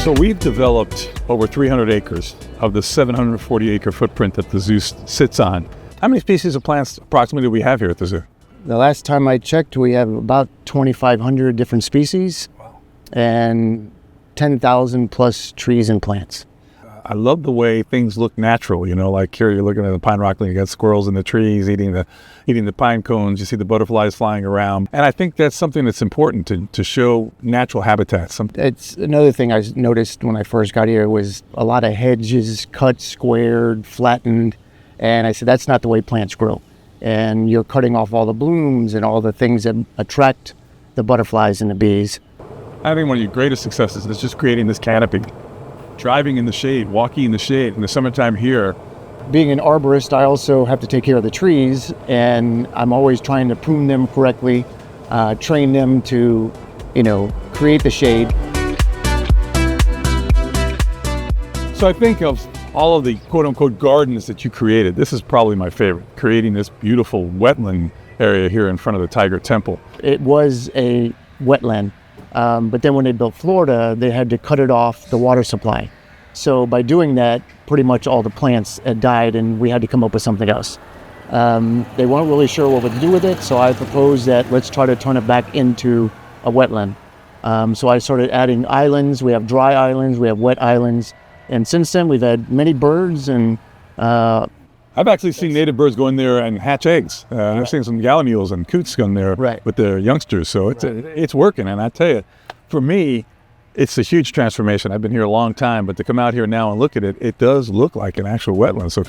So we've developed over 300 acres of the 740-acre footprint that the zoo sits on. How many species of plants approximately do we have here at the zoo? The last time I checked, we have about 2,500 different species and 10,000 plus trees and plants. I love the way things look natural, like here you're looking at the pine rockland, you got squirrels in the trees eating the pine cones, you see the butterflies flying around. And I think that's something that's important to show natural habitats. It's another thing I noticed when I first got here was a lot of hedges cut, squared, flattened. And I said, that's not the way plants grow. And you're cutting off all the blooms and all the things that attract the butterflies and the bees. I think one of your greatest successes is just creating this canopy. Driving in the shade, walking in the shade in the summertime here. Being an arborist, I also have to take care of the trees, and I'm always trying to prune them correctly, train them to, create the shade. So I think of all of the quote-unquote gardens that you created. This is probably my favorite, creating this beautiful wetland area here in front of the Tiger Temple. It was a wetland. But then when they built Florida, they had to cut it off the water supply. So by doing that, pretty much all the plants had died and we had to come up with something else. They weren't really sure what to do with it, so I proposed that let's try to turn it back into a wetland. So I started adding islands. We have dry islands, we have wet islands. And since then, we've had many birds and I've actually seen native birds go in there and hatch eggs. I've seen some gallinamules and coots go in there with their youngsters. So it's working. And I tell you, for me, it's a huge transformation. I've been here a long time, but to come out here now and look at it, it does look like an actual wetland. So